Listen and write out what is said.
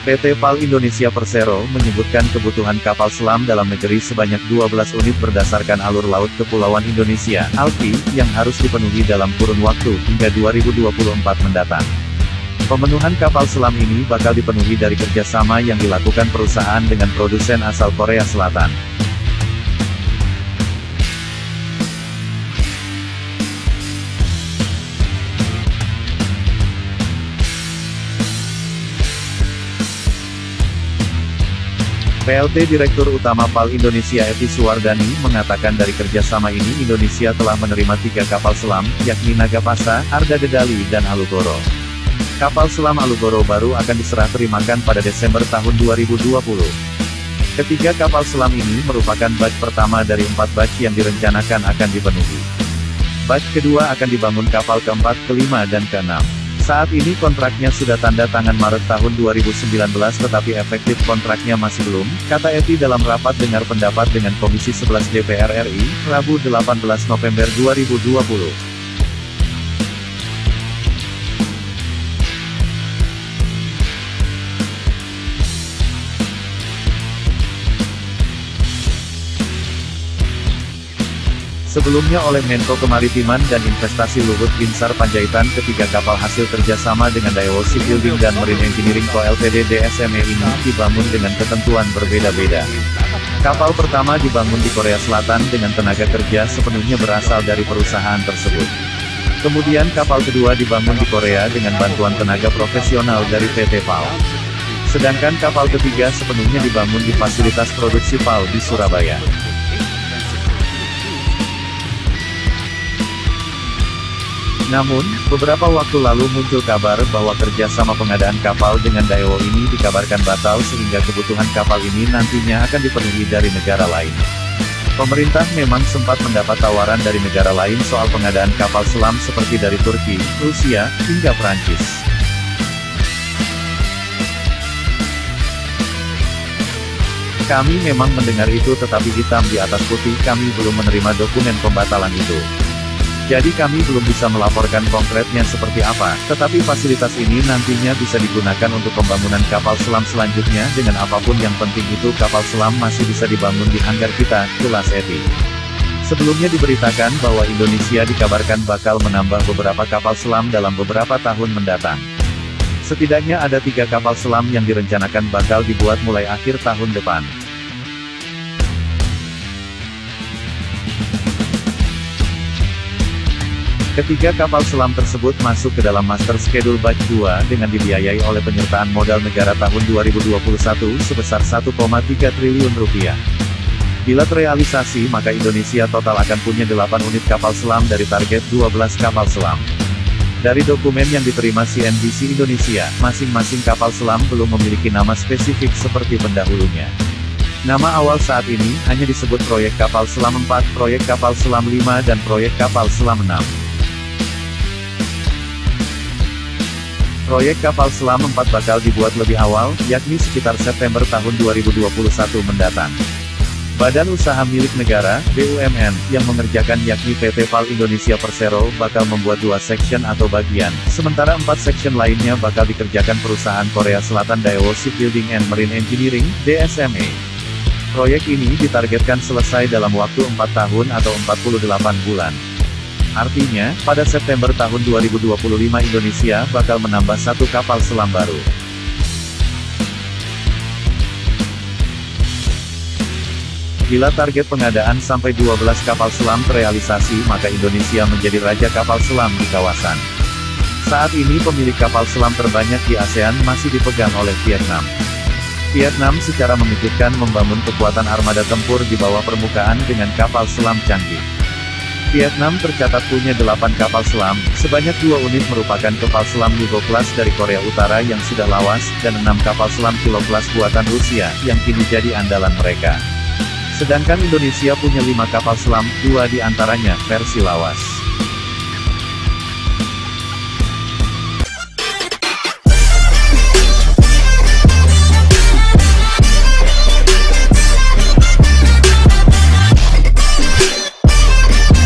PT PAL Indonesia Persero menyebutkan kebutuhan kapal selam dalam negeri sebanyak 12 unit berdasarkan alur laut Kepulauan Indonesia, ALKI, yang harus dipenuhi dalam kurun waktu hingga 2024 mendatang. Pemenuhan kapal selam ini bakal dipenuhi dari kerjasama yang dilakukan perusahaan dengan produsen asal Korea Selatan. PLT Direktur Utama PAL Indonesia Ety Suwardani mengatakan dari kerjasama ini Indonesia telah menerima 3 kapal selam, yakni Nagapasa, Arda Dedali dan Alugoro. Kapal selam Alugoro baru akan diserah terimakan pada Desember tahun 2020. Ketiga kapal selam ini merupakan batch pertama dari 4 batch yang direncanakan akan dipenuhi. Batch kedua akan dibangun kapal keempat, kelima dan keenam. Saat ini kontraknya sudah tanda tangan Maret tahun 2019 tetapi efektif kontraknya masih belum, kata Ety dalam rapat dengar pendapat dengan Komisi 11 DPR RI, Rabu 18 November 2020. Sebelumnya oleh Menko Kemaritiman dan Investasi Luhut Binsar Panjaitan ketiga kapal hasil kerjasama dengan Daewoo Shipbuilding dan Marine Engineering Co Ltd DSME ini dibangun dengan ketentuan berbeda-beda. Kapal pertama dibangun di Korea Selatan dengan tenaga kerja sepenuhnya berasal dari perusahaan tersebut. Kemudian kapal kedua dibangun di Korea dengan bantuan tenaga profesional dari PT PAL. Sedangkan kapal ketiga sepenuhnya dibangun di fasilitas produksi PAL di Surabaya. Namun, beberapa waktu lalu muncul kabar bahwa kerjasama pengadaan kapal dengan Daewoo ini dikabarkan batal sehingga kebutuhan kapal ini nantinya akan dipenuhi dari negara lain. Pemerintah memang sempat mendapat tawaran dari negara lain soal pengadaan kapal selam seperti dari Turki, Rusia, hingga Prancis. Kami memang mendengar itu tetapi hitam di atas putih kami belum menerima dokumen pembatalan itu. Jadi kami belum bisa melaporkan konkretnya seperti apa, tetapi fasilitas ini nantinya bisa digunakan untuk pembangunan kapal selam selanjutnya dengan apapun yang penting itu kapal selam masih bisa dibangun di hanggar kita, jelas Ety. Sebelumnya diberitakan bahwa Indonesia dikabarkan bakal menambah beberapa kapal selam dalam beberapa tahun mendatang. Setidaknya ada 3 kapal selam yang direncanakan bakal dibuat mulai akhir tahun depan. Ketiga kapal selam tersebut masuk ke dalam Master Schedule Batch 2 dengan dibiayai oleh penyertaan modal negara tahun 2021 sebesar 1,3 triliun rupiah. Bila terrealisasi maka Indonesia total akan punya 8 unit kapal selam dari target 12 kapal selam. Dari dokumen yang diterima CNBC Indonesia, masing-masing kapal selam belum memiliki nama spesifik seperti pendahulunya. Nama awal saat ini hanya disebut proyek kapal selam 4, proyek kapal selam 5 dan proyek kapal selam 6. Proyek kapal selam 4 bakal dibuat lebih awal, yakni sekitar September tahun 2021 mendatang. Badan Usaha Milik Negara, BUMN, yang mengerjakan yakni PT PAL Indonesia Persero bakal membuat 2 section atau bagian, sementara 4 section lainnya bakal dikerjakan perusahaan Korea Selatan Daewoo Shipbuilding and Marine Engineering, DSME. Proyek ini ditargetkan selesai dalam waktu 4 tahun atau 48 bulan. Artinya, pada September tahun 2025 Indonesia bakal menambah 1 kapal selam baru. Bila target pengadaan sampai 12 kapal selam terrealisasi maka Indonesia menjadi raja kapal selam di kawasan. Saat ini pemilik kapal selam terbanyak di ASEAN masih dipegang oleh Vietnam. Vietnam secara mengejutkan membangun kekuatan armada tempur di bawah permukaan dengan kapal selam canggih. Vietnam tercatat punya 8 kapal selam, sebanyak 2 unit merupakan kapal selam Yugo Class dari Korea Utara yang sudah lawas, dan 6 kapal selam Kilo Class buatan Rusia, yang kini jadi andalan mereka. Sedangkan Indonesia punya 5 kapal selam, 2 di antaranya versi lawas.